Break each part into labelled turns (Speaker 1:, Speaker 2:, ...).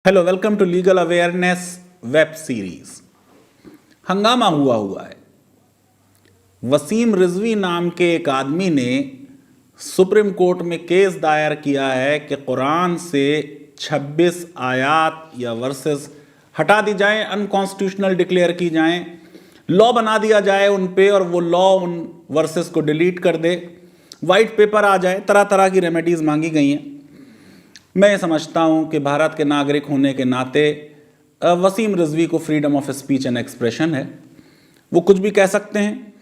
Speaker 1: Hello, welcome to legal awareness web series. हंगामा हुआ है। वसीम रिजवी नाम के एक आदमी ने सुप्रीम कोर्ट में केस दायर किया है कि कुरान से 26 आयात या वर्सेस हटा दी जाएं, अनकॉन्स्टिट्यूशनल डिक्लेयर की जाएं, लॉ बना दिया जाए उन पे और वो लॉ उन वर्सेस को डिलीट कर दे, वाइट पेपर आ जाए। तरह तरह की रेमेडीज मांगी गई हैं। मैं समझता हूं कि भारत के नागरिक होने के नाते वसीम रिजवी को freedom of speech and expression है, वो कुछ भी कह सकते हैं।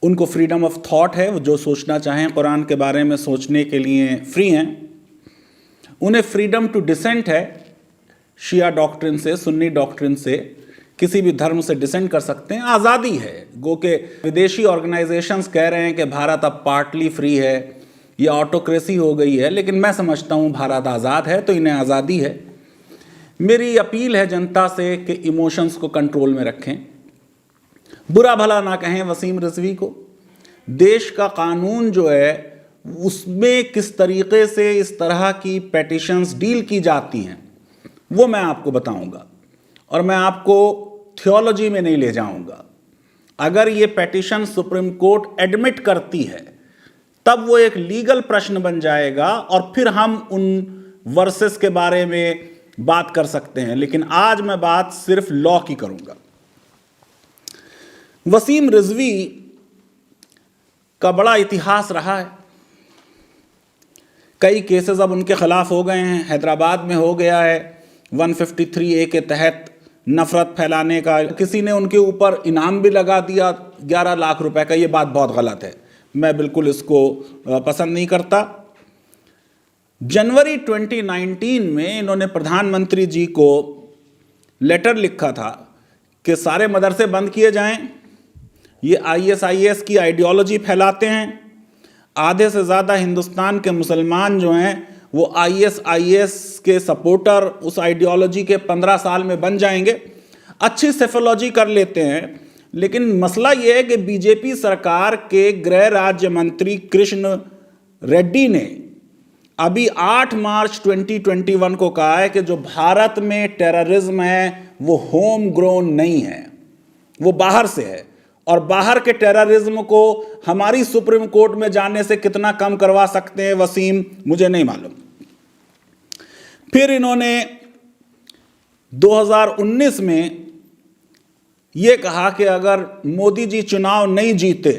Speaker 1: उनको फ्रीडम ऑफ थॉट है, वो जो सोचना चाहें कुरान के बारे में सोचने के लिए फ्री हैं। उन्हें फ्रीडम टू डिसेंट है, शिया डॉक्ट्रिन से, सुन्नी डॉक्ट्रिन से, किसी भी धर्म से डिसेंट कर सकते हैं, आज़ादी है। गो के विदेशी ऑर्गेनाइजेशंस कह रहे हैं कि भारत अब पार्टली फ्री है या ऑटोक्रेसी हो गई है, लेकिन मैं समझता हूँ भारत आज़ाद है तो इन्हें आज़ादी है। मेरी अपील है जनता से कि इमोशंस को कंट्रोल में रखें, बुरा भला ना कहें वसीम रिजवी को। देश का कानून जो है उसमें किस तरीके से इस तरह की पेटिशंस डील की जाती हैं वो मैं आपको बताऊंगा, और मैं आपको थियोलॉजी में नहीं ले जाऊंगा। अगर ये पेटिशन सुप्रीम कोर्ट एडमिट करती है तब वो एक लीगल प्रश्न बन जाएगा और फिर हम उन वर्सेस के बारे में बात कर सकते हैं, लेकिन आज मैं बात सिर्फ लॉ की करूंगा। वसीम रिजवी का बड़ा इतिहास रहा है। कई केसेस अब उनके खिलाफ हो गए हैं। हैदराबाद में हो गया है 153A के तहत नफरत फैलाने का। किसी ने उनके ऊपर इनाम भी लगा दिया 11 लाख रुपए का। ये बात बहुत गलत है, मैं बिल्कुल इसको पसंद नहीं करता। जनवरी 2019 में इन्होंने प्रधानमंत्री जी को लेटर लिखा था कि सारे मदरसे बंद किए जाएं, ये ISIS की आइडियोलॉजी फैलाते हैं। आधे से ज़्यादा हिंदुस्तान के मुसलमान जो हैं वो ISIS के सपोर्टर उस आइडियोलॉजी के 15 साल में बन जाएंगे। अच्छी सेफोलॉजी कर लेते हैं, लेकिन मसला ये है कि बीजेपी सरकार के गृह राज्य मंत्री कृष्ण रेड्डी ने अभी 8 मार्च 2021 को कहा है कि जो भारत में टेररिज्म है वो होम ग्रोन नहीं है, वो बाहर से है, और बाहर के टेररिज्म को हमारी सुप्रीम कोर्ट में जाने से कितना कम करवा सकते हैं वसीम, मुझे नहीं मालूम। फिर इन्होंने 2019 में ये कहा कि अगर मोदी जी चुनाव नहीं जीते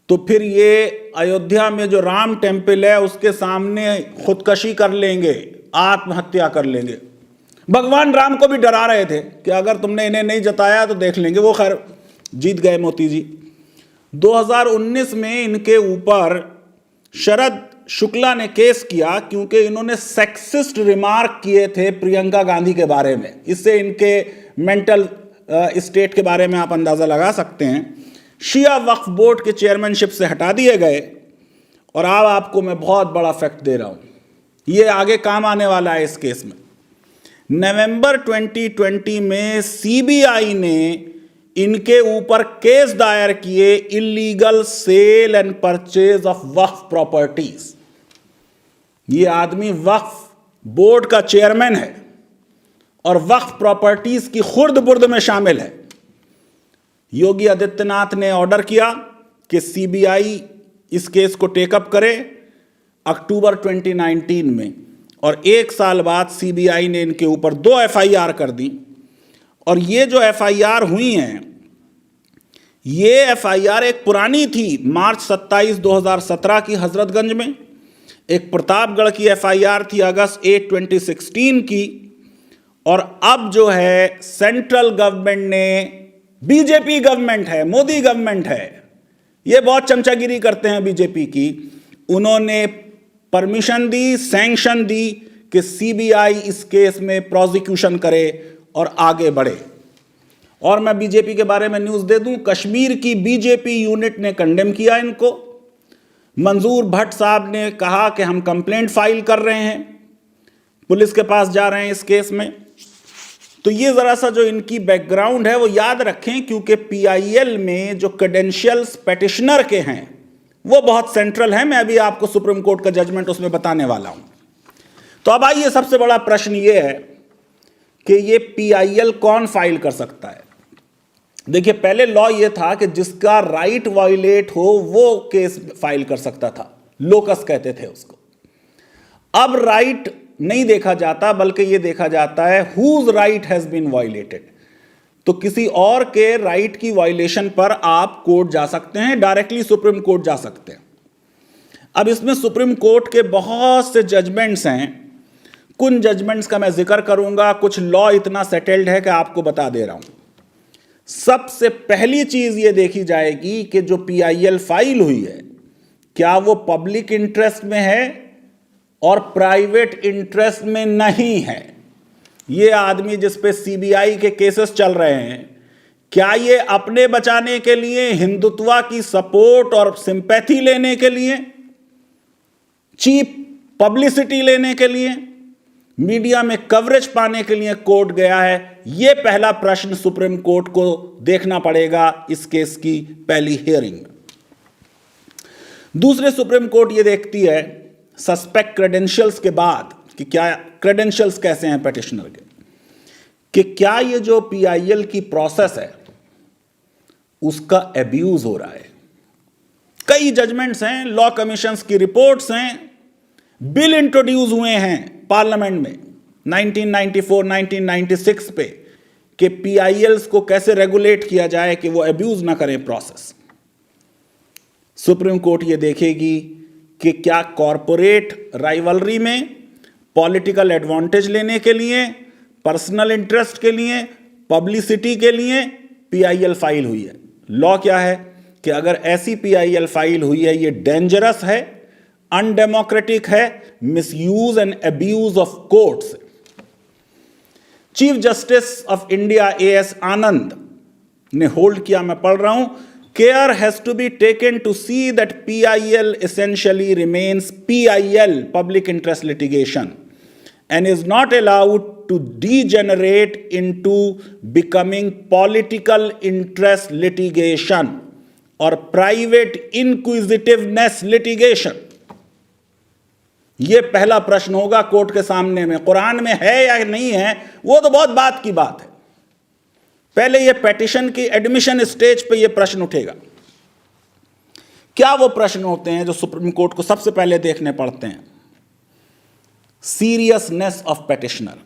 Speaker 1: तो फिर ये अयोध्या में जो राम टेम्पल है उसके सामने खुदकशी कर लेंगे, आत्महत्या कर लेंगे। भगवान राम को भी डरा रहे थे कि अगर तुमने इन्हें नहीं जताया तो देख लेंगे। वो खैर जीत गए मोदी जी। 2019 में इनके ऊपर शरद शुक्ला ने केस किया क्योंकि इन्होंने सेक्सिस्ट रिमार्क किए थे प्रियंका गांधी के बारे में। इससे इनके मेंटल स्टेट के बारे में आप अंदाज़ा लगा सकते हैं। शिया वक्फ बोर्ड के चेयरमैनशिप से हटा दिए गए, और अब आपको मैं बहुत बड़ा फैक्ट दे रहा हूं, ये आगे काम आने वाला है इस केस में। नवंबर 2020 में CBI ने इनके ऊपर केस दायर किए illegal sale and purchase of Waqf properties. ये आदमी वक्फ बोर्ड का चेयरमैन है और वक्फ प्रॉपर्टीज की खुर्द बुर्द में शामिल है। योगी आदित्यनाथ ने ऑर्डर किया कि CBI इस केस को टेकअप करे अक्टूबर 2019 में, और 1 साल बाद CBI ने इनके ऊपर 2 FIR कर दी। और ये जो FIR हुई हैं, ये FIR एक पुरानी थी, मार्च 27, 2017 की हजरतगंज में। एक प्रतापगढ़ की FIR थी अगस्त 8, 2016 की। और अब जो है सेंट्रल गवर्नमेंट ने, बीजेपी गवर्नमेंट है, मोदी गवर्नमेंट है, ये बहुत चमचागिरी करते हैं बीजेपी की, उन्होंने परमिशन दी, सैंक्शन दी कि CBI इस केस में प्रोसिक्यूशन करे और आगे बढ़े। और मैं बीजेपी के बारे में न्यूज़ दे दूं, कश्मीर की बीजेपी यूनिट ने कंडेम किया इनको। मंजूर भट्ट साहब ने कहा कि हम कंप्लेंट फाइल कर रहे हैं, पुलिस के पास जा रहे हैं इस केस में। तो ये ज़रा सा जो इनकी बैकग्राउंड है वो याद रखें, क्योंकि PIL में जो क्रेडेंशियल्स पेटिशनर के हैं वो बहुत सेंट्रल है। मैं अभी आपको सुप्रीम कोर्ट का जजमेंट उसमें बताने वाला हूं। तो अब आइए, सबसे बड़ा प्रश्न यह है कि ये PIL कौन फाइल कर सकता है। देखिए, पहले लॉ ये था कि जिसका राइट वायलेट हो वो केस फाइल कर सकता था, लोकस कहते थे उसको। अब राइट नहीं देखा जाता, बल्कि ये देखा जाता है whose right has been violated. तो किसी और के राइट की वायलेशन पर आप कोर्ट जा सकते हैं, डायरेक्टली सुप्रीम कोर्ट जा सकते हैं। अब इसमें सुप्रीम कोर्ट के बहुत से जजमेंट्स हैं। कुछ जजमेंट्स का मैं जिक्र करूंगा, कुछ लॉ इतना सेटल्ड है कि आपको बता दे रहा हूं। सबसे पहली चीज यह देखी जाएगी कि जो PIL फाइल हुई है, क्या वो पब्लिक इंटरेस्ट में है और प्राइवेट इंटरेस्ट में नहीं है। ये आदमी जिस पे CBI के केसेस चल रहे हैं, क्या ये अपने बचाने के लिए, हिंदुत्व की सपोर्ट और सिंपैथी लेने के लिए, चीप पब्लिसिटी लेने के लिए, मीडिया में कवरेज पाने के लिए कोर्ट गया है? यह पहला प्रश्न सुप्रीम कोर्ट को देखना पड़ेगा इस केस की पहली हियरिंग में। दूसरे, सुप्रीम कोर्ट यह देखती है सस्पेक्ट क्रेडेंशियल्स के बाद कि क्या क्रेडेंशियल्स कैसे हैं पेटिशनर के, कि क्या ये जो PIL की प्रोसेस है उसका एब्यूज हो रहा है। कई जजमेंट्स हैं, लॉ कमीशंस की रिपोर्ट्स हैं, बिल इंट्रोड्यूस हुए हैं पार्लियामेंट में 1994, 1996 पे कि PILs को कैसे रेगुलेट किया जाए कि वो एब्यूज ना करें प्रोसेस। सुप्रीम कोर्ट ये देखेगी कि क्या कॉरपोरेट राइवलरी में, पॉलिटिकल एडवांटेज लेने के लिए, पर्सनल इंटरेस्ट के लिए, पब्लिसिटी के लिए PIL फाइल हुई है। लॉ क्या है कि अगर ऐसी PIL फाइल हुई है, ये डेंजरस है, अनडेमोक्रेटिक है, misuse and abuse of courts. Chief justice of India AS Anand ने होल्ड किया, मैं पढ़ रहा हूं, care has to be taken to see that PIL essentially remains PIL, public interest litigation, and is not allowed to degenerate into becoming political interest litigation or private inquisitiveness litigation। ये पहला प्रश्न होगा court के सामने में। कुरान में है या नहीं है वो तो बहुत बात की बात है, पहले ये पेटिशन की एडमिशन स्टेज पे ये प्रश्न उठेगा। क्या वो प्रश्न होते हैं जो सुप्रीम कोर्ट को सबसे पहले देखने पड़ते हैं? Seriousness of petitioner.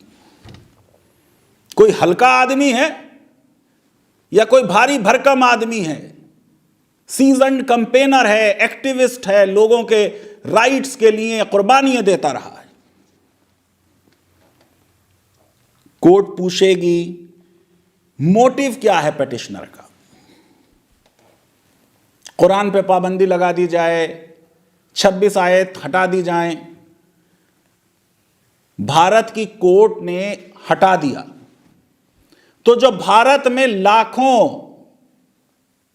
Speaker 1: कोई हल्का आदमी है या कोई भारी भरकम आदमी है, सीजन्ड कैंपेनर है, एक्टिविस्ट है, लोगों के राइट्स के लिए कुर्बानियां देता रहा है। कोर्ट पूछेगी मोटिव क्या है पेटिशनर का। कुरान पे पाबंदी लगा दी जाए, 26 आयत हटा दी जाए, भारत की कोर्ट ने हटा दिया, तो जो भारत में लाखों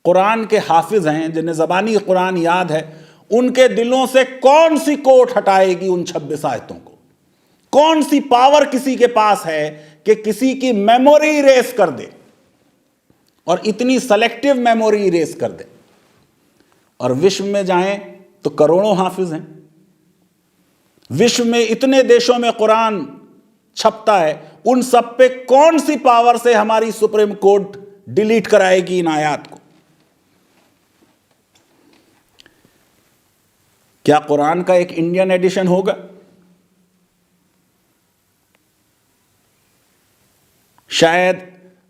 Speaker 1: कुरान के हाफिज हैं, जिन्हें ज़बानी कुरान याद है, उनके दिलों से कौन सी कोर्ट हटाएगी उन 26 आयतों को? कौन सी पावर किसी के पास है कि किसी की मेमोरी इरेज कर दे, और इतनी सेलेक्टिव मेमोरी इरेज कर दे? और विश्व में जाएं तो करोड़ों हाफिज हैं, विश्व में इतने देशों में कुरान छपता है, उन सब पे कौन सी पावर से हमारी सुप्रीम कोर्ट डिलीट कराएगी इन आयात को? क्या कुरान का एक इंडियन एडिशन होगा? शायद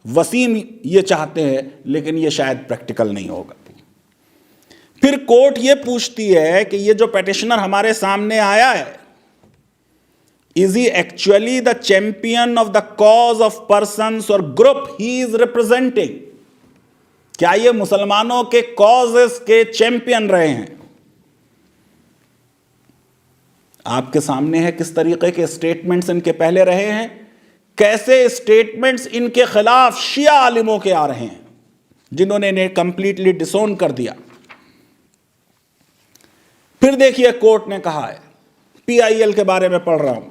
Speaker 1: वसीम ये चाहते हैं, लेकिन ये शायद प्रैक्टिकल नहीं होगा। फिर कोर्ट ये पूछती है कि ये जो पेटिशनर हमारे सामने आया है, is he actually the champion of the cause of persons और ग्रुप ही इज रिप्रेजेंटिंग? क्या ये मुसलमानों के कॉजेस के चैंपियन रहे हैं? आपके सामने है किस तरीके के स्टेटमेंट्स इनके पहले रहे हैं, कैसे स्टेटमेंट्स इनके खिलाफ शिया आलिमों के आ रहे हैं, जिन्होंने इन्हें कंप्लीटली डिसोन कर दिया। फिर देखिए कोर्ट ने कहा है, PIL के बारे में पढ़ रहा हूं,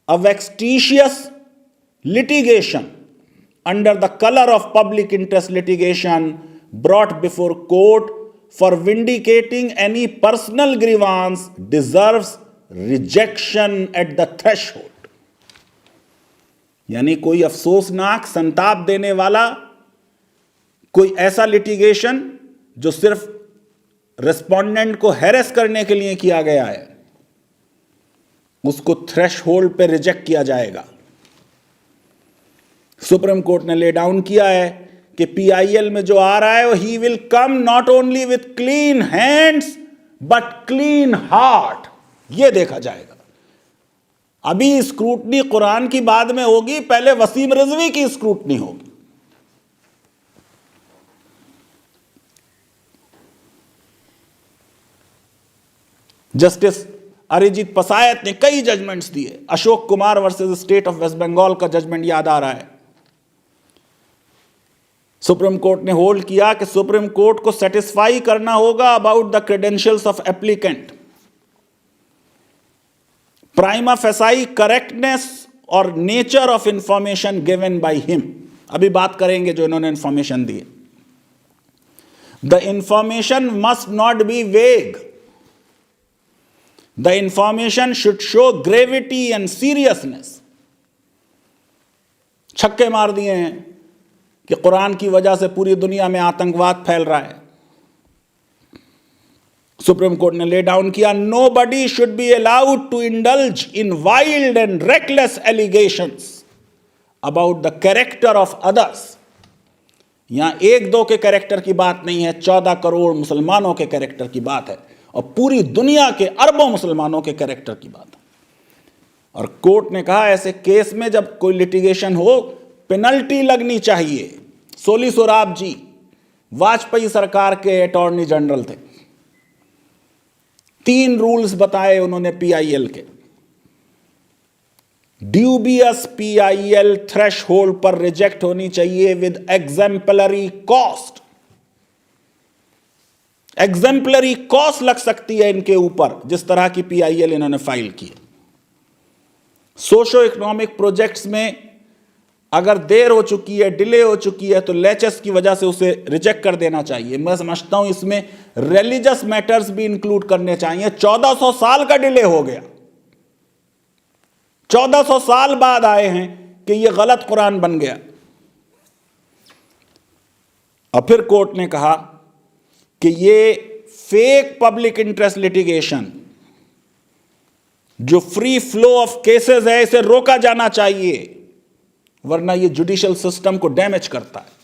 Speaker 1: a vexatious litigation under the colour of public interest litigation brought before court for vindicating any personal grievance deserves rejection at the threshold, यानी कोई अफसोसनाक, संताप देने वाला कोई ऐसा लिटिगेशन जो सिर्फ रेस्पोंडेंट को हैरेस करने के लिए किया गया है, उसको थ्रेशहोल्ड पे रिजेक्ट किया जाएगा। सुप्रीम कोर्ट ने ले डाउन किया है कि पीआईएल में जो आ रहा है वो he will come not only with clean hands but clean heart, ये देखा जाएगा। अभी स्क्रूटनी कुरान की बाद में होगी, पहले वसीम रिजवी की स्क्रूटनी होगी। जस्टिस अरिजीत पसायत ने कई जजमेंट्स दिए। Ashok Kumar versus state of West Bengal का जजमेंट याद आ रहा है। सुप्रीम कोर्ट ने होल्ड किया कि सुप्रीम कोर्ट को सेटिस्फाई करना होगा about the credentials of applicant, prima facie correctness और nature of information given by him. अभी बात करेंगे जो इन्होंने इंफॉर्मेशन दी। The information must not be vague, the information should show gravity and seriousness. छक्के मार दिए हैं कि कुरान की वजह से पूरी दुनिया में आतंकवाद फैल रहा है। सुप्रीम कोर्ट ने ले डाउन किया, nobody should be allowed to indulge in wild and reckless allegations about the character of others. यहां एक दो के कैरेक्टर की बात नहीं है, 14 करोड़ मुसलमानों के कैरेक्टर की बात है और पूरी दुनिया के अरबों मुसलमानों के कैरेक्टर की बात है। और कोर्ट ने कहा ऐसे केस में जब कोई लिटिगेशन हो, पेनल्टी लगनी चाहिए। सोली सोराब जी वाजपेयी सरकार के अटॉर्नी जनरल थे। 3 रूल्स बताए उन्होंने पीआईएल के। ड्यूबियस पीआईएल थ्रेशहोल्ड पर रिजेक्ट होनी चाहिए with exemplary cost. Exemplary cost लग सकती है इनके ऊपर, जिस तरह की पीआईएल इन्होंने फाइल की है। सोशो इकोनॉमिक प्रोजेक्ट्स में अगर देर हो चुकी है, डिले हो चुकी है, तो लेचेस की वजह से उसे रिजेक्ट कर देना चाहिए। मैं समझता हूं इसमें रिलीजियस मैटर्स भी इंक्लूड करने चाहिए। 1400 साल का डिले हो गया, 1400 साल बाद आए हैं कि यह गलत कुरान बन गया। और फिर कोर्ट ने कहा कि ये फेक पब्लिक इंटरेस्ट लिटिगेशन, जो फ्री फ्लो ऑफ केसेस है, इसे रोका जाना चाहिए, वरना ये जुडिशियल सिस्टम को डैमेज करता है।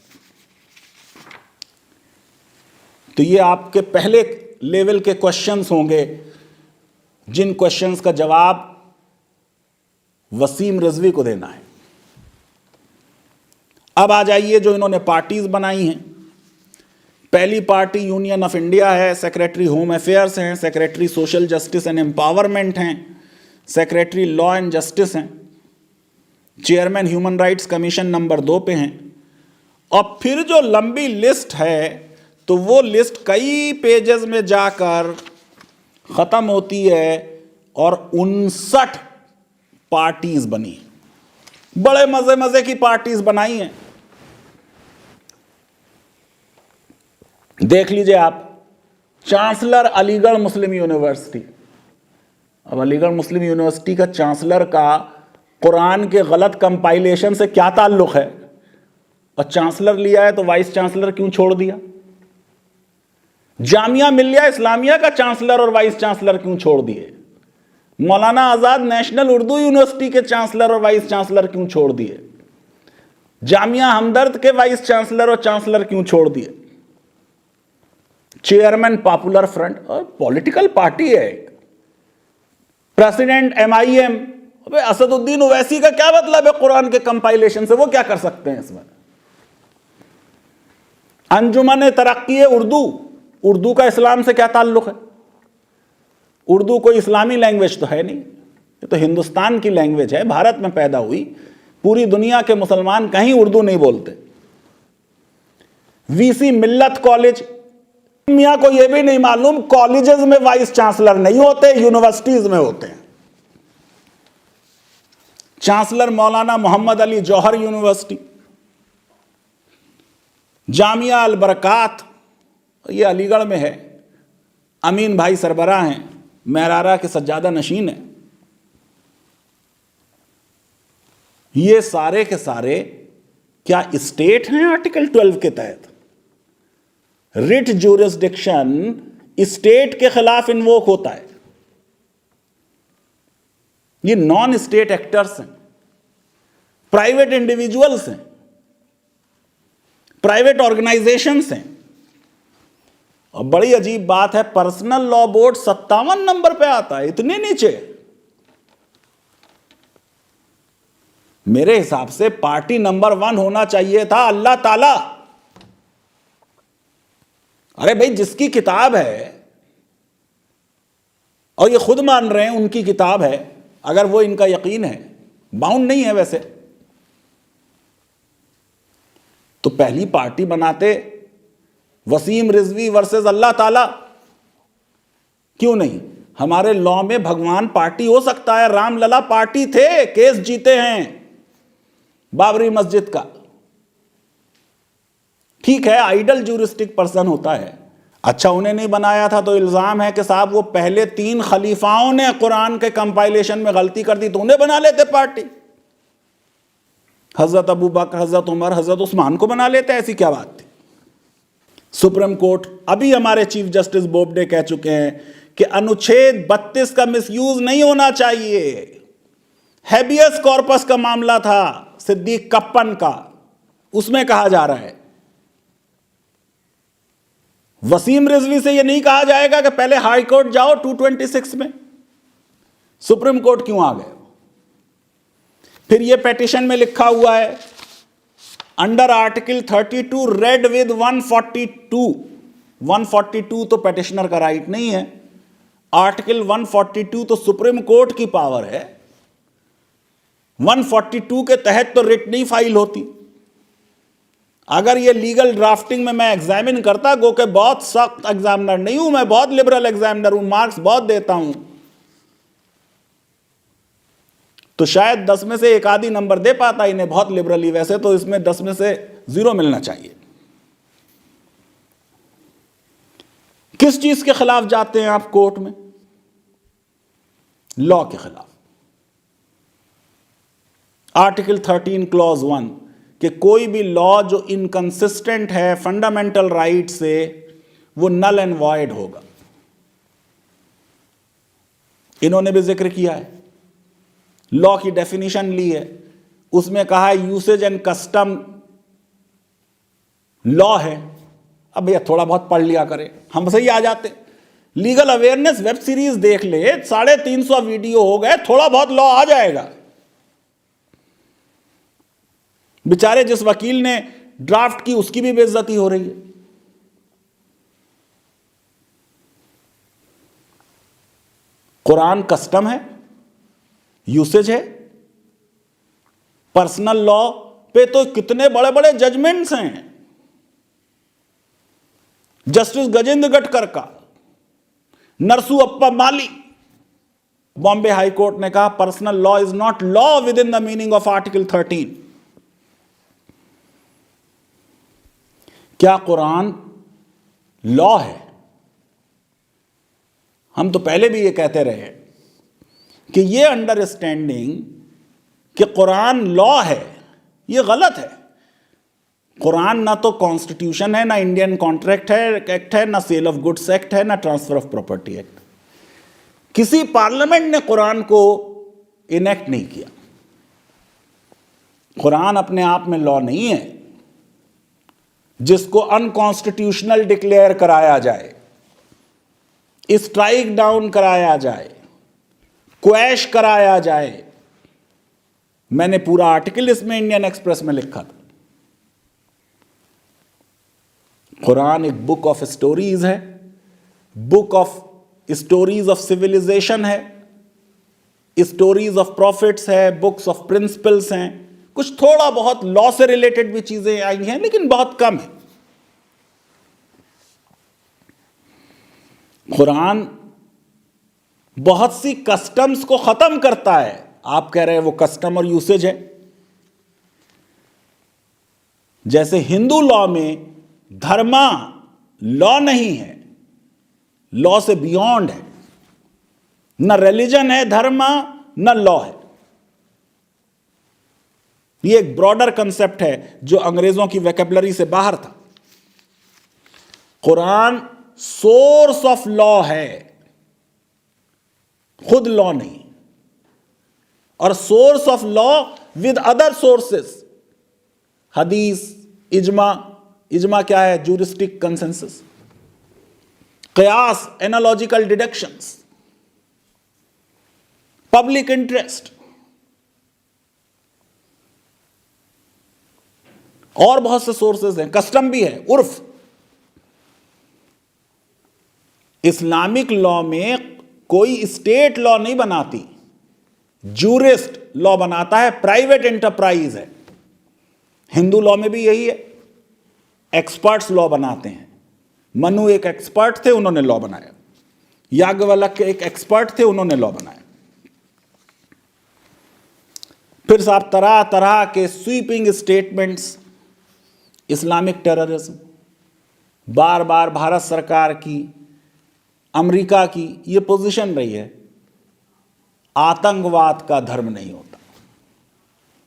Speaker 1: तो ये आपके पहले लेवल के क्वेश्चंस होंगे, जिन क्वेश्चंस का जवाब वसीम रिजवी को देना है। अब आ जाइए जो इन्होंने पार्टीज बनाई हैं। पहली पार्टी यूनियन ऑफ इंडिया है, सेक्रेटरी होम अफेयर्स हैं, secretary social justice and empowerment हैं, सेक्रेटरी लॉ एंड जस्टिस हैं, chairman human rights commission number 2 पे हैं। और फिर जो लंबी लिस्ट है, तो वो लिस्ट कई पेजेस में जाकर ख़त्म होती है और 59 पार्टीज बनी। बड़े मजे मजे की पार्टीज बनाई हैं। देख लीजिए आप, चांसलर अलीगढ़ मुस्लिम यूनिवर्सिटी। अब अलीगढ़ मुस्लिम यूनिवर्सिटी का चांसलर का कुरान के गलत कंपाइलेशन से क्या ताल्लुक है? और चांसलर लिया है तो वाइस चांसलर क्यों छोड़ दिया? जामिया मिल्लिया इस्लामिया का चांसलर और वाइस चांसलर क्यों छोड़ दिए? मौलाना आजाद नेशनल उर्दू यूनिवर्सिटी के चांसलर और वाइस चांसलर क्यों छोड़ दिए? जामिया हमदर्द के वाइस चांसलर और चांसलर क्यों छोड़ दिए? चेयरमैन पॉपुलर फ्रंट, और पॉलिटिकल पार्टी है, प्रेसिडेंट MIM। अबे असदुद्दीन ओवैसी का क्या मतलब है कुरान के कंपाइलेशन से? वो क्या कर सकते हैं इसमें? अंजुमन तरक्की उर्दू, उर्दू का इस्लाम से क्या ताल्लुक है? उर्दू कोई इस्लामी लैंग्वेज तो है नहीं, ये तो हिंदुस्तान की लैंग्वेज है, भारत में पैदा हुई। पूरी दुनिया के मुसलमान कहीं उर्दू नहीं बोलते। VC मिल्लत कॉलेज, मियां को यह भी नहीं मालूम कॉलेजेस में वाइस चांसलर नहीं होते, यूनिवर्सिटीज में होते हैं। चांसलर मौलाना मोहम्मद अली जौहर यूनिवर्सिटी, जामिया अल बरकात, ये अलीगढ़ में है, अमीन भाई सरबराह हैं, महरारा के सज्जादा नशीन है। ये सारे के सारे क्या स्टेट हैं आर्टिकल 12 के तहत? रिट ज्यूरिसडिक्शन स्टेट के खिलाफ इन्वोक होता है। ये नॉन स्टेट एक्टर्स हैं, प्राइवेट इंडिविजुअल्स हैं, प्राइवेट ऑर्गेनाइजेशंस हैं। और बड़ी अजीब बात है, पर्सनल लॉ बोर्ड 57 नंबर पे आता है, इतने नीचे। मेरे हिसाब से पार्टी नंबर 1 होना चाहिए था अल्लाह ताला। अरे भाई, जिसकी किताब है और ये खुद मान रहे हैं उनकी किताब है, अगर वो इनका यकीन है, बाउंड नहीं है वैसे, तो पहली पार्टी बनाते वसीम रिजवी वर्सेस अल्लाह ताला। क्यों नहीं? हमारे लॉ में भगवान पार्टी हो सकता है। रामलला पार्टी थे, केस जीते हैं बाबरी मस्जिद का। ठीक है, आइडल ज्यूरिस्टिक पर्सन होता है। अच्छा, उन्हें नहीं बनाया था तो इल्जाम है कि साहब वो पहले 3 खलीफाओं ने कुरान के कंपाइलेशन में गलती कर दी, तो उन्हें बना लेते पार्टी। हजरत अबू बकर, हजरत उमर, हजरत उस्मान को बना लेते, ऐसी क्या बात थी? सुप्रीम कोर्ट, अभी हमारे चीफ जस्टिस बोबडे कह चुके हैं कि अनुच्छेद 32 का मिसयूज नहीं होना चाहिए। हैबियस कॉर्पस का मामला था सिद्दीक कप्पन का, उसमें कहा जा रहा है। वसीम रिजवी से यह नहीं कहा जाएगा कि पहले हाई कोर्ट जाओ 226 में। सुप्रीम कोर्ट क्यों आ गए? फिर यह पेटिशन में लिखा हुआ है, अंडर आर्टिकल 32 रेड विद 142। 142 तो पेटिशनर का राइट नहीं है, आर्टिकल 142 तो सुप्रीम कोर्ट की पावर है। 142 के तहत तो रिट नहीं फाइल होती। अगर ये लीगल ड्राफ्टिंग में मैं एग्जामिन करता, गो के बहुत सख्त एग्जामिनर नहीं हूं मैं, बहुत लिबरल एग्जामिनर हूं, मार्क्स बहुत देता हूं, तो शायद 10 में से एक आधी नंबर दे पाता इन्हें, बहुत लिबरली। वैसे तो इसमें 10 में से 0 मिलना चाहिए। किस चीज के खिलाफ जाते हैं आप कोर्ट में? लॉ के खिलाफ। आर्टिकल 13 क्लॉज 1 कि कोई भी लॉ जो इनकंसिस्टेंट है फंडामेंटल राइट से, वो नल एंड वॉइड होगा। इन्होंने भी जिक्र किया है, लॉ की डेफिनेशन ली है, उसमें कहा है यूसेज एंड कस्टम लॉ है। अब भैया थोड़ा बहुत पढ़ लिया करें, हम सही आ जाते। लीगल अवेयरनेस वेब सीरीज देख ले, 350 वीडियो हो गए, थोड़ा बहुत लॉ आ जाएगा। बेचारे जिस वकील ने ड्राफ्ट की उसकी भी बेइज्जती हो रही है। कुरान कस्टम है, यूसेज है। पर्सनल लॉ पे तो कितने बड़े बड़े जजमेंट्स हैं। जस्टिस गजेंद्र गटकर का, नरसू अप्पा माली, बॉम्बे हाई कोर्ट ने कहा personal law is not law with in the meaning of article 13। क्या कुरान लॉ है? हम तो पहले भी ये कहते रहे कि ये अंडरस्टैंडिंग कि कुरान लॉ है, ये गलत है। कुरान ना तो कॉन्स्टिट्यूशन है, ना इंडियन कॉन्ट्रैक्ट एक्ट है, ना सेल ऑफ गुड्स एक्ट है, ना ट्रांसफर ऑफ प्रॉपर्टी एक्ट। किसी पार्लियामेंट ने कुरान को इनेक्ट नहीं किया। कुरान अपने आप में लॉ नहीं है जिसको अनकॉन्स्टिट्यूशनल डिक्लेयर कराया जाए, स्ट्राइक डाउन कराया जाए, क्वैश कराया जाए। मैंने पूरा आर्टिकल इसमें इंडियन एक्सप्रेस में लिखा था। कुरान एक बुक ऑफ स्टोरीज है, book of stories of civilization है, स्टोरीज ऑफ प्रॉफिट्स है, बुक्स ऑफ प्रिंसिपल्स हैं। कुछ थोड़ा बहुत लॉ से रिलेटेड भी चीजें आई हैं, लेकिन बहुत कम है। कुरान बहुत सी कस्टम्स को खत्म करता है। आप कह रहे हैं वो कस्टम और यूसेज है। जैसे हिंदू लॉ में धर्मा लॉ नहीं है, लॉ से बियॉन्ड है। न रिलीजन है धर्म, न लॉ है। ये एक ब्रॉडर कंसेप्ट है जो अंग्रेजों की वोकैबुलरी से बाहर था। कुरान सोर्स ऑफ लॉ है, खुद लॉ नहीं, और source of law with other sources, हदीस, इजमा। इजमा क्या है? जूरिस्टिक कंसेंसस, कयास, एनालॉजिकल डिडक्शंस, पब्लिक इंटरेस्ट, और बहुत से सोर्सेस हैं, कस्टम भी है, उर्फ। इस्लामिक लॉ में कोई स्टेट लॉ नहीं बनाती, जूरिस्ट लॉ बनाता है, प्राइवेट एंटरप्राइज है। हिंदू लॉ में भी यही है, एक्सपर्ट्स लॉ बनाते हैं। मनु एक एक्सपर्ट थे, उन्होंने लॉ बनाया। याज्ञवल्क्य एक एक्सपर्ट थे, उन्होंने लॉ बनाया। फिर साहब तरह तरह के स्वीपिंग स्टेटमेंट्स, इस्लामिक टेररिज्म, बार बार भारत सरकार की, अमेरिका की ये पोजीशन रही है, आतंकवाद का धर्म नहीं होता,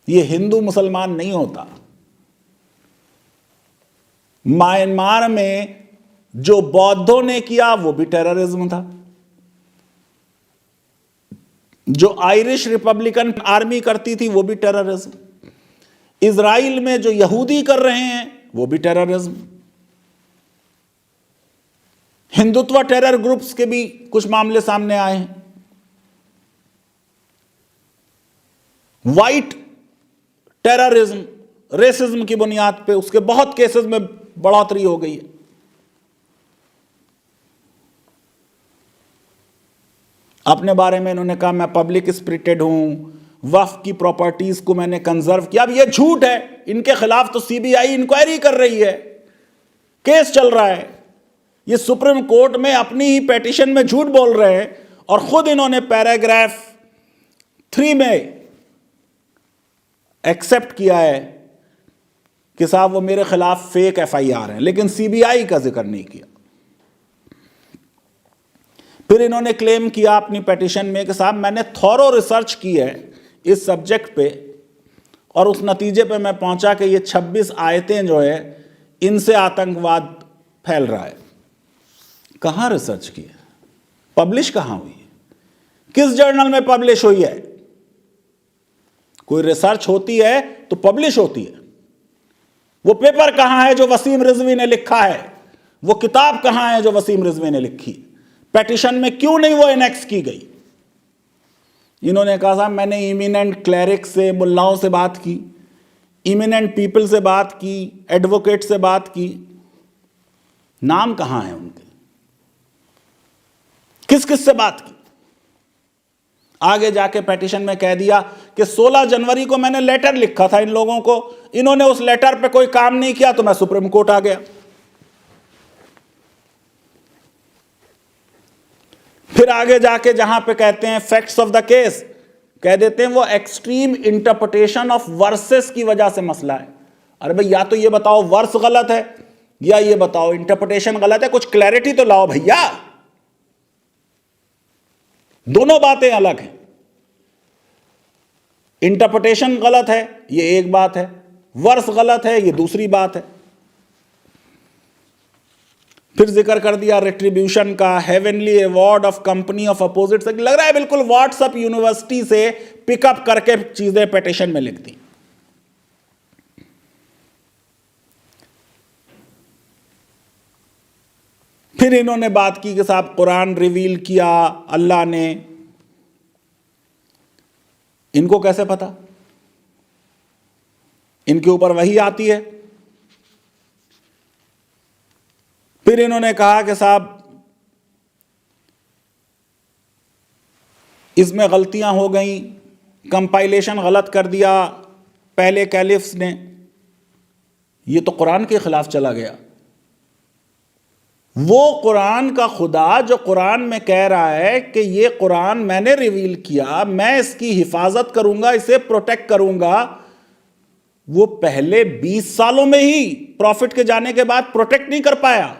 Speaker 1: ये हिंदू मुसलमान नहीं होता। म्यांमार में जो बौद्धों ने किया वो भी टेररिज्म था, जो आयरिश रिपब्लिकन आर्मी करती थी वो भी टेररिज्म, इजराइल में जो यहूदी कर रहे हैं वो भी टेररिज्म। हिंदुत्व टेरर ग्रुप्स के भी कुछ मामले सामने आए हैं। वाइट टेररिज्म, रेसिज्म की बुनियाद पे उसके बहुत केसेस में बढ़ोतरी हो गई है। अपने बारे में इन्होंने कहा मैं पब्लिक स्पिरिटेड हूं, वक्फ की प्रॉपर्टीज को मैंने कंजर्व किया। अब ये झूठ है, इनके खिलाफ तो सीबीआई इंक्वायरी कर रही है, केस चल रहा है। ये सुप्रीम कोर्ट में अपनी ही पिटीशन में झूठ बोल रहे हैं, और खुद इन्होंने पैराग्राफ 3 में एक्सेप्ट किया है कि साहब वो मेरे खिलाफ फेक एफआईआर है, लेकिन सीबीआई का जिक्र नहीं किया। फिर इन्होंने क्लेम किया अपनी पिटीशन में कि साहब मैंने थॉरो रिसर्च की है इस सब्जेक्ट पे, और उस नतीजे पे मैं पहुंचा कि ये 26 आयतें जो है इनसे आतंकवाद फैल रहा है। कहां रिसर्च की है? पब्लिश कहां हुई है? किस जर्नल में पब्लिश हुई है? कोई रिसर्च होती है तो पब्लिश होती है। वो पेपर कहां है जो वसीम रिजवी ने लिखा है? वो किताब कहां है जो वसीम रिजवी ने लिखी? पिटीशन में क्यों नहीं वो एनेक्स की गई? इन्होंने कहा साहब मैंने इमिनेंट क्लैरिक से, मुल्लाओं से बात की, इमिनेंट पीपल से बात की, एडवोकेट से बात की। नाम कहां है उनके? किस किस से बात की? आगे जाके पिटीशन में कह दिया कि 16 जनवरी को मैंने लेटर लिखा था इन लोगों को, इन्होंने उस लेटर पे कोई काम नहीं किया तो मैं सुप्रीम कोर्ट आ गया। फिर आगे जाके जहां पे कहते हैं फैक्ट्स ऑफ द केस, कह देते हैं वो एक्सट्रीम इंटरप्रिटेशन ऑफ वर्सेस की वजह से मसला है। अरे भाई या तो ये बताओ वर्स गलत है, या ये बताओ इंटरप्रिटेशन गलत है, कुछ क्लैरिटी तो लाओ भैया। दोनों बातें अलग हैं। इंटरप्रिटेशन गलत है ये एक बात है, वर्स गलत है ये दूसरी बात है। फिर जिक्र कर दिया रिट्रीब्यूशन का, heavenly award of company of opposite sex. लग रहा है बिल्कुल व्हाट्सएप यूनिवर्सिटी से पिकअप करके चीजें पिटीशन में लिख दी। फिर इन्होंने बात की कि साहब कुरान रिवील किया अल्लाह ने। इनको कैसे पता? इनके ऊपर वही आती है। फिर इन्होंने कहा कि साहब इसमें गलतियां हो गई, कंपाइलेशन गलत कर दिया पहले कैलिफ्स ने। ये तो कुरान के खिलाफ चला गया। वो कुरान का खुदा जो कुरान में कह रहा है कि ये कुरान मैंने रिवील किया, मैं इसकी हिफाजत करूंगा, इसे प्रोटेक्ट करूंगा, वो पहले 20 सालों में ही प्रॉफिट के जाने के बाद प्रोटेक्ट नहीं कर पाया।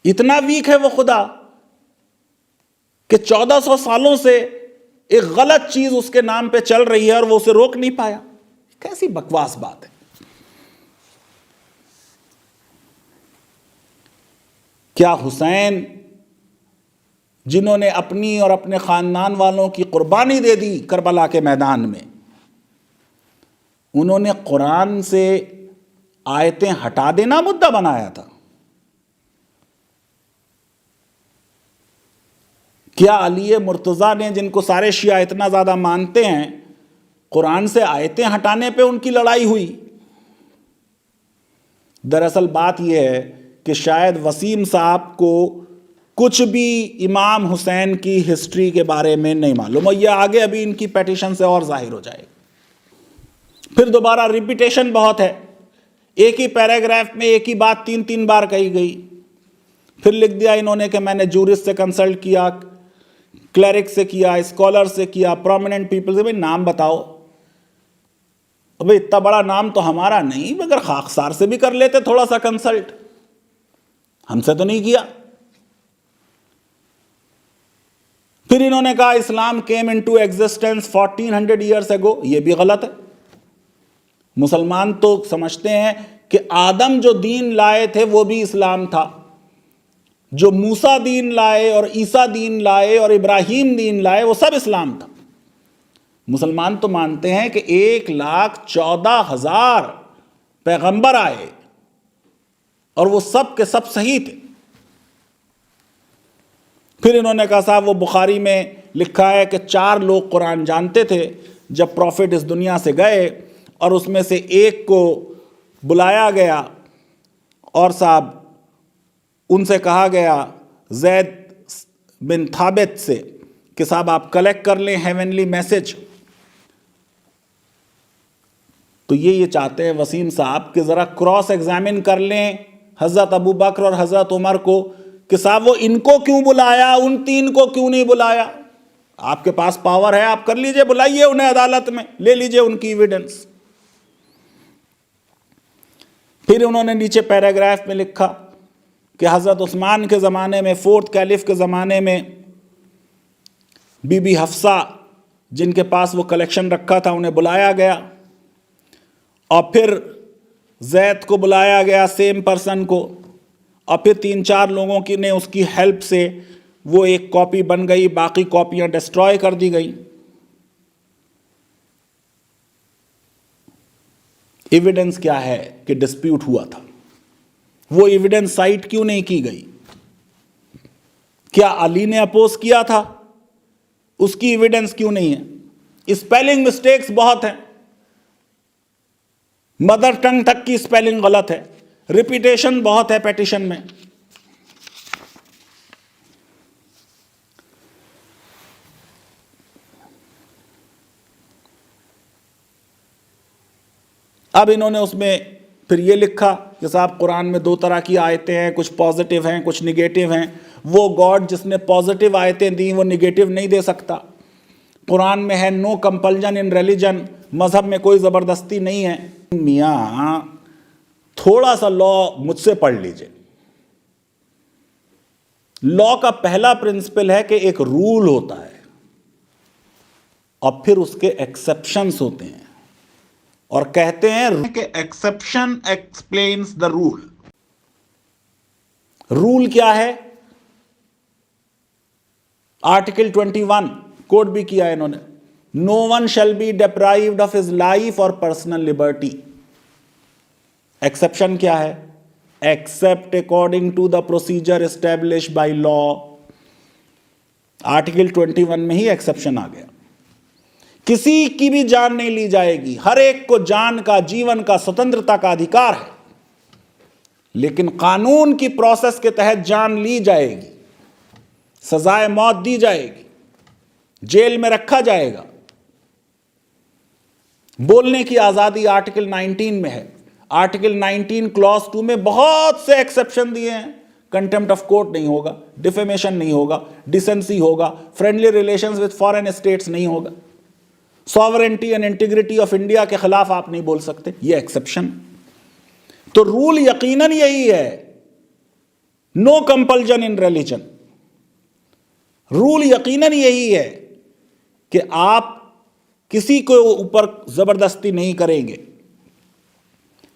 Speaker 1: इतना वीक है वो खुदा। कि 1400 सालों से एक गलत चीज उसके नाम पे चल रही है और वो उसे रोक नहीं पाया। कैसी बकवास बात है। क्या हुसैन, जिन्होंने अपनी और अपने खानदान वालों की कुर्बानी दे दी करबला के मैदान में, उन्होंने कुरान से आयतें हटा देना मुद्दा बनाया था? क्या अली मुर्तज़ा ने, जिनको सारे शिया इतना ज़्यादा मानते हैं, कुरान से आयतें हटाने पे उनकी लड़ाई हुई? दरअसल बात यह है कि शायद वसीम साहब को कुछ भी इमाम हुसैन की हिस्ट्री के बारे में नहीं मालूम, और यह आगे अभी इनकी पेटिशन से और जाहिर हो जाएगा। फिर दोबारा रिपीटेशन बहुत है, एक ही पैराग्राफ में एक ही बात 3 बार कही गई। फिर लिख दिया इन्होंने कि मैंने जूरिस्ट से कंसल्ट किया, क्लरिक से किया, स्कॉलर से किया, प्रोमिनेंट पीपल से। भाई नाम बताओ। अबे इतना बड़ा नाम तो हमारा नहीं, मगर खाकसार से भी कर लेते थोड़ा सा कंसल्ट, हमसे तो नहीं किया। फिर इन्होंने कहा Islam came into existence 1400 years ago. ये भी गलत है। मुसलमान तो समझते हैं कि आदम जो दीन लाए थे वो भी इस्लाम था, जो मूसा दीन लाए और ईसा दीन लाए और इब्राहिम दीन लाए वो सब इस्लाम था। मुसलमान तो मानते हैं कि 1,14,000 पैगंबर आए और वो सब के सब सही थे। फिर इन्होंने कहा साहब वो बुखारी में लिखा है कि 4 लोग कुरान जानते थे जब प्रॉफिट इस दुनिया से गए, और उसमें से एक को बुलाया गया और साहब उनसे कहा गया ज़ैद बिन थाबित से कि साहब आप कलेक्ट कर लें हेवनली मैसेज। तो ये चाहते हैं वसीम साहब कि ज़रा क्रॉस एग्जामिन कर लें हज़रत अबू बकर और हज़रत उमर को कि साहब वो इनको क्यों बुलाया, उन 3 को क्यों नहीं बुलाया। आपके पास पावर है, आप कर लीजिए, बुलाइए उन्हें अदालत में, ले लीजिए उनकी एविडेंस। फिर उन्होंने नीचे पैराग्राफ में लिखा कि हज़रत उस्मान के ज़माने में, 4th कैलिफ के ज़माने में, बीबी हफ्सा जिनके पास वो कलेक्शन रखा था उन्हें बुलाया गया, और फिर जैद को बुलाया गया, सेम पर्सन को, और फिर 3-4 लोगों की ने उसकी हेल्प से वो एक कॉपी बन गई, बाकी कॉपियां डिस्ट्रॉय कर दी गई। एविडेंस क्या है कि डिस्प्यूट हुआ था? वो एविडेंस साइट क्यों नहीं की गई? क्या अली ने अपोज किया था? उसकी एविडेंस क्यों नहीं है? स्पेलिंग मिस्टेक्स बहुत हैं, मदर टंग तक की स्पेलिंग गलत है, रिपीटेशन बहुत है पेटिशन में। अब इन्होंने उसमें फिर ये लिखा कि साहब कुरान में 2 तरह की आयतें हैं, कुछ पॉजिटिव हैं कुछ निगेटिव हैं। वो गॉड जिसने पॉजिटिव आयतें दी वो निगेटिव नहीं दे सकता। कुरान में है नो कंपल्जन इन रिलीजन, मजहब में कोई ज़बरदस्ती नहीं है। मियाँ थोड़ा सा लॉ मुझसे पढ़ लीजिए। लॉ का पहला प्रिंसिपल है कि एक रूल होता है और फिर उसके एक्सेप्शंस होते हैं, और कहते हैं कि exception explains the rule. Rule क्या है? आर्टिकल 21 कोड भी किया है इन्होंने, no one shall be deprived of his life और पर्सनल लिबर्टी। एक्सेप्शन क्या है? Except according to the procedure establish by law. Article 21 में ही एक्सेप्शन आ गया। किसी की भी जान नहीं ली जाएगी, हर एक को जान का, जीवन का, स्वतंत्रता का अधिकार है, लेकिन कानून की प्रोसेस के तहत जान ली जाएगी, सजाए मौत दी जाएगी, जेल में रखा जाएगा। बोलने की आजादी आर्टिकल 19 में है। आर्टिकल 19 क्लॉज 2 में बहुत से एक्सेप्शन दिए हैं। कंटेम्प्ट ऑफ कोर्ट नहीं होगा, डिफेमेशन नहीं होगा, डिसेंसी होगा, friendly relations with foreign states नहीं होगा, sovereignty and integrity of India के खिलाफ आप नहीं बोल सकते, ये एक्सेप्शन। तो रूल यकीनन यही है, no compulsion in religion. Rule यकीनन यही है कि आप किसी को ऊपर जबरदस्ती नहीं करेंगे।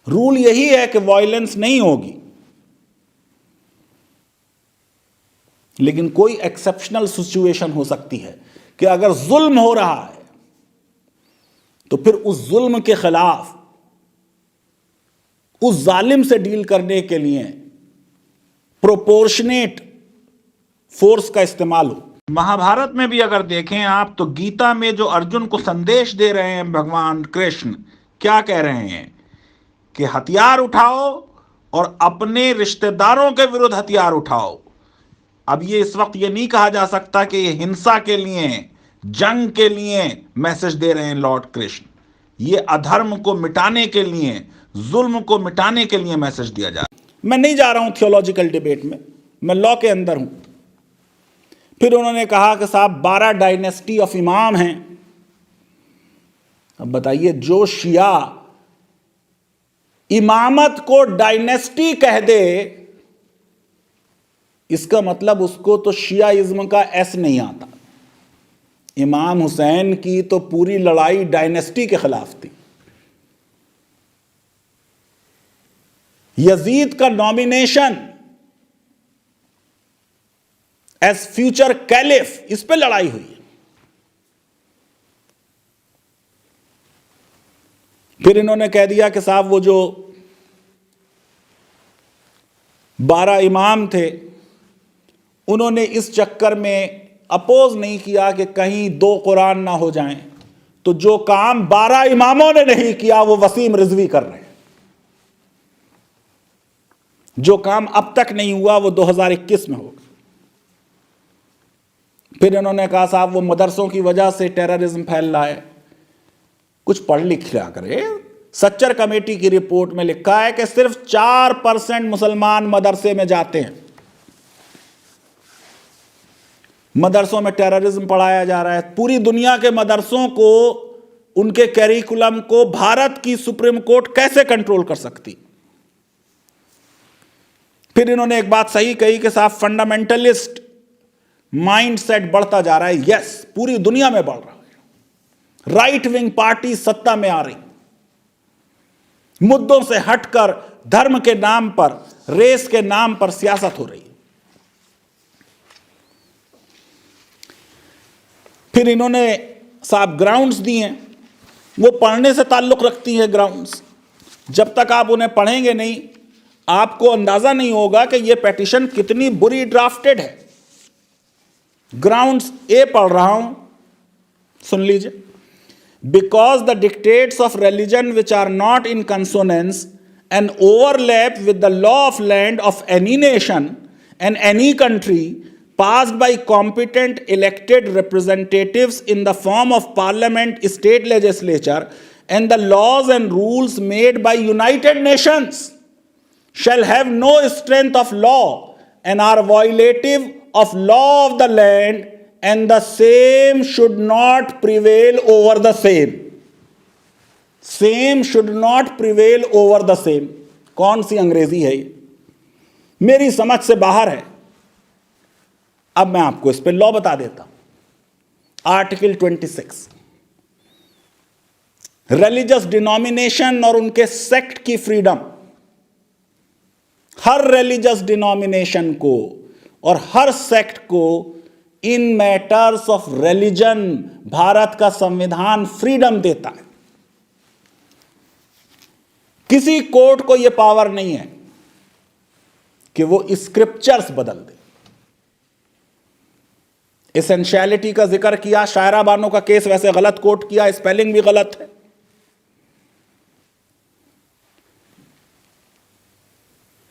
Speaker 1: रूल यही है कि वायलेंस नहीं होगी। लेकिन कोई एक्सेप्शनल सिचुएशन हो सकती है कि अगर जुल्म हो रहा है तो फिर उस जुल्म के खिलाफ उस जालिम से डील करने के लिए प्रोपोर्शनेट फोर्स का इस्तेमाल हो। महाभारत में भी अगर देखें आप तो गीता में जो अर्जुन को संदेश दे रहे हैं भगवान कृष्ण, क्या कह रहे हैं कि हथियार उठाओ और अपने रिश्तेदारों के विरुद्ध हथियार उठाओ। अब ये इस वक्त ये नहीं कहा जा सकता कि ये हिंसा के लिए, जंग के लिए मैसेज दे रहे हैं लॉर्ड कृष्ण। ये अधर्म को मिटाने के लिए, जुल्म को मिटाने के लिए मैसेज दिया जा रहा है। मैं नहीं जा रहा हूं थियोलॉजिकल डिबेट में, मैं लॉ के अंदर हूं। फिर उन्होंने कहा कि साहब 12 डायनेस्टी ऑफ इमाम हैं। अब बताइए, जो शिया इमामत को डायनेस्टी कह दे, इसका मतलब उसको तो शियाइज्म का एस नहीं आता। इमाम हुसैन की तो पूरी लड़ाई डायनेस्टी के खिलाफ थी। यजीद का नॉमिनेशन एज फ्यूचर कैलिफ, इस पे लड़ाई हुई। फिर इन्होंने कह दिया कि साहब वो जो 12 इमाम थे, उन्होंने इस चक्कर में अपोज नहीं किया कि कहीं 2 कुरान ना हो जाएं, तो जो काम 12 इमामों ने नहीं किया वो वसीम रिजवी कर रहे हैं। जो काम अब तक नहीं हुआ वो 2021 में होगा। फिर इन्होंने कहा साहब वो मदरसों की वजह से टेररिज्म फैल रहा है। कुछ पढ़ लिख लिया करे। सच्चर कमेटी की रिपोर्ट में लिखा है कि सिर्फ 4% मुसलमान मदरसे में जाते हैं। मदरसों में टेररिज्म पढ़ाया जा रहा है। पूरी दुनिया के मदरसों को, उनके कैरिकुलम को भारत की सुप्रीम कोर्ट कैसे कंट्रोल कर सकती। फिर इन्होंने एक बात सही कही कि साहब फंडामेंटलिस्ट माइंडसेट बढ़ता जा रहा है। यस, पूरी दुनिया में बढ़ रहा है। राइट विंग पार्टी सत्ता में आ रही, मुद्दों से हटकर धर्म के नाम पर, रेस के नाम पर सियासत हो रही है। फिर इन्होंने साहब ग्राउंड्स दिए हैं, वो पढ़ने से ताल्लुक रखती है ग्राउंड्स। जब तक आप उन्हें पढ़ेंगे नहीं, आपको अंदाजा नहीं होगा कि यह पेटिशन कितनी बुरी ड्राफ्टेड है। ग्राउंड्स ए पढ़ रहा हूं, सुन लीजिए। Because the dictates of religion which are not in consonance and overlap with the law of land of any nation and any country passed by competent elected representatives in the form of parliament, state legislature, and the laws and rules made by United Nations shall have no strength of law and are violative of law of the land, and the same should not prevail over the same. Same should not prevail over the same. कौन सी अंग्रेजी है ये? मेरी समझ से बाहर है। अब मैं आपको इस पे लॉ बता देता हूं। आर्टिकल 26, रिलीजियस डिनोमिनेशन और उनके सेक्ट की फ्रीडम। हर रिलीजियस डिनोमिनेशन को और हर सेक्ट को इन मैटर्स ऑफ रिलीजन भारत का संविधान फ्रीडम देता है। किसी कोर्ट को यह पावर नहीं है कि वो स्क्रिप्चर्स बदल दे। एसेंशियलिटी का जिक्र किया। शायरा बानो का केस वैसे गलत कोट किया, स्पेलिंग भी गलत है।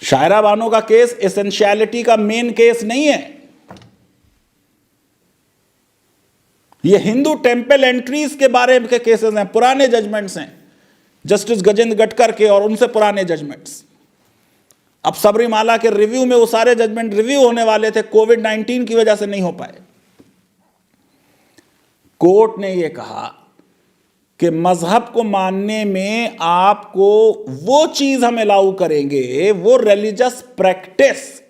Speaker 1: शायरा बानो का केस एसेंशियलिटी का मेन केस नहीं है। ये हिंदू टेंपल एंट्रीज के बारे में के केसेस हैं, पुराने जजमेंट्स हैं, जस्टिस गजेंद्र गटकर के और उनसे पुराने जजमेंट्स। अब सबरीमाला के रिव्यू में वो सारे जजमेंट रिव्यू होने वाले थे, कोविड-19 की वजह से नहीं हो पाए। कोर्ट ने यह कहा कि मजहब को मानने में आपको वो चीज हम अलाउ करेंगे, वो रिलीजियस प्रैक्टिस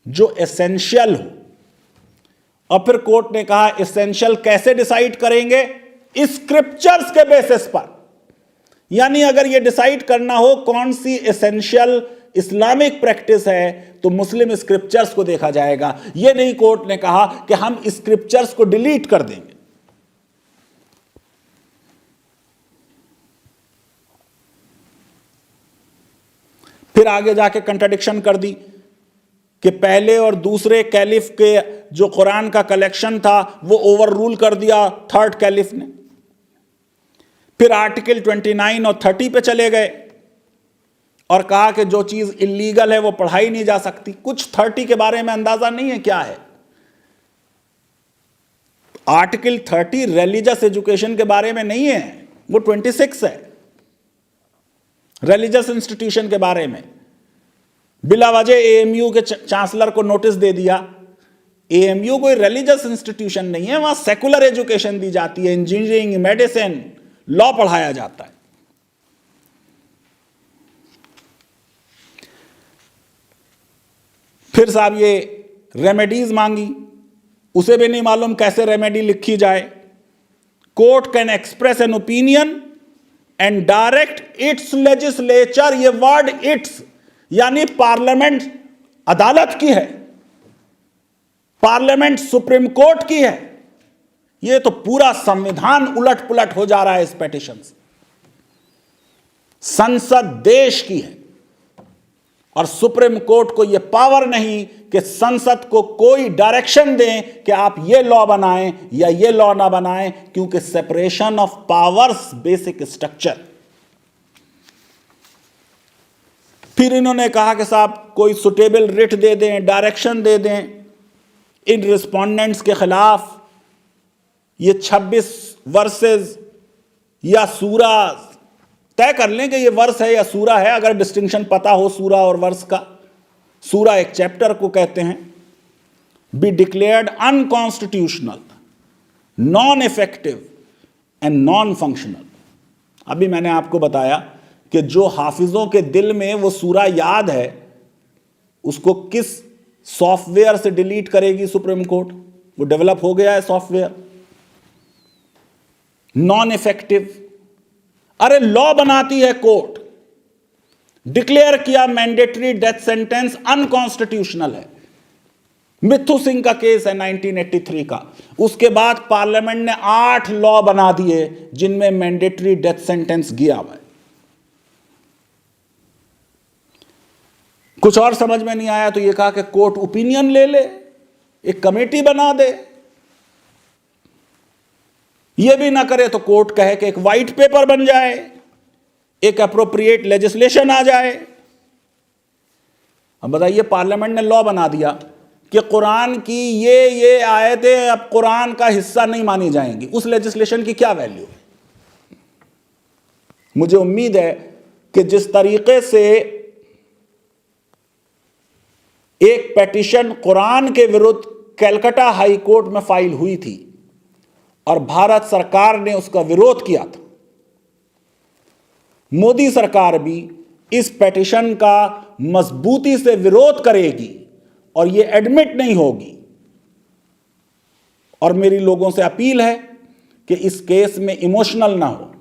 Speaker 1: जो एसेंशियल हो, और फिर कोर्ट ने कहा एसेंशियल कैसे डिसाइड करेंगे? स्क्रिप्चर्स के बेसिस पर। यानी अगर यह डिसाइड करना हो कौन सी एसेंशियल इस्लामिक प्रैक्टिस है तो मुस्लिम स्क्रिप्चर्स को देखा जाएगा। यह नहीं कोर्ट ने कहा कि हम स्क्रिप्चर्स को डिलीट कर देंगे। फिर आगे जाके कंट्राडिक्शन कर दी कि पहले और दूसरे कैलिफ के जो कुरान का कलेक्शन था वो ओवर रूल कर दिया थर्ड कैलिफ ने। फिर आर्टिकल 29 और 30 पे चले गए और कहा कि जो चीज इलीगल है वो पढ़ाई नहीं जा सकती। कुछ 30 के बारे में अंदाजा नहीं है क्या है। आर्टिकल 30 रिलीजियस एजुकेशन के बारे में नहीं है, वो 26 है रिलीजियस इंस्टीट्यूशन के बारे में। बिला वजह एएमयू के चांसलर को नोटिस दे दिया। एएमयू कोई रिलीजियस इंस्टीट्यूशन नहीं है, वहां सेकुलर एजुकेशन दी जाती है, इंजीनियरिंग, मेडिसिन, लॉ पढ़ाया जाता है। फिर साहब ये रेमेडीज मांगी, उसे भी नहीं मालूम कैसे रेमेडी लिखी जाए। Court can express an opinion and direct it's legislature, ये वर्ड इट्स यानी पार्लियामेंट अदालत की है, पार्लियामेंट सुप्रीम कोर्ट की है। ये तो पूरा संविधान उलट पुलट हो जा रहा है इस पेटिशन से। संसद देश की है और सुप्रीम कोर्ट को यह पावर नहीं कि संसद को कोई डायरेक्शन दें कि आप ये लॉ बनाएं या ये लॉ ना बनाएं, क्योंकि separation of powers basic structure. फिर इन्होंने कहा कि साहब कोई सुटेबल रिट दे दें, डायरेक्शन दे दें इन रिस्पोंडेंट्स के खिलाफ। ये 26 वर्सेस या सूरा तय कर लें कि ये वर्स है या सूरा है, अगर डिस्टिंक्शन पता हो सूरा और वर्स का। सूरा एक चैप्टर को कहते हैं। Be declared unconstitutional, non effective and non functional. अभी मैंने आपको बताया कि जो हाफिजों के दिल में वो सूरा याद है उसको किस सॉफ्टवेयर से डिलीट करेगी सुप्रीम कोर्ट? वो डेवलप हो गया है सॉफ्टवेयर। नॉन इफेक्टिव, अरे लॉ बनाती है कोर्ट, डिक्लेयर किया मैंडेटरी डेथ सेंटेंस अनकॉन्स्टिट्यूशनल है। मिथु सिंह का केस है 1983 का। उसके बाद पार्लियामेंट ने 8 लॉ बना दिए जिनमें मैंडेटरी डेथ सेंटेंस गया हुआ है। कुछ और समझ में नहीं आया तो यह कहा कि कोर्ट ओपिनियन ले ले, एक कमेटी बना दे। यह भी ना करे तो कोर्ट कहे कि एक वाइट पेपर बन जाए, एक अप्रोप्रिएट लेजिस्लेशन आ जाए। अब बताइए, पार्लियामेंट ने लॉ बना दिया कि कुरान की ये आयतें अब कुरान का हिस्सा नहीं मानी जाएंगी। उस लेजिस्लेशन की क्या वैल्यू है? मुझे उम्मीद है कि जिस तरीके से एक पेटिशन कुरान के विरुद्ध कलकत्ता हाई कोर्ट में फाइल हुई थी और भारत सरकार ने उसका विरोध किया था, मोदी सरकार भी इस पेटिशन का मजबूती से विरोध करेगी और यह एडमिट नहीं होगी। और मेरी लोगों से अपील है कि इस केस में इमोशनल ना हो,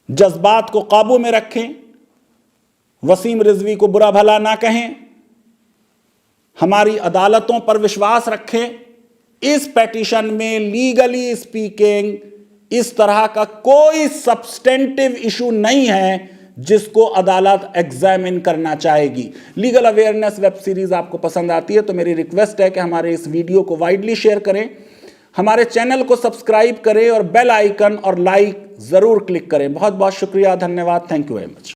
Speaker 1: जज्बात को काबू में रखें, वसीम रिजवी को बुरा भला ना कहें, हमारी अदालतों पर विश्वास रखें। इस पेटिशन में लीगली स्पीकिंग इस तरह का कोई सब्सटेंटिव इशू नहीं है जिसको अदालत एग्जामिन करना चाहेगी। लीगल अवेयरनेस वेब सीरीज आपको पसंद आती है तो मेरी रिक्वेस्ट है कि हमारे इस वीडियो को वाइडली शेयर करें, हमारे चैनल को सब्सक्राइब करें और बेल आइकन और लाइक जरूर क्लिक करें। बहुत बहुत शुक्रिया, धन्यवाद, थैंक यू वेरी मच।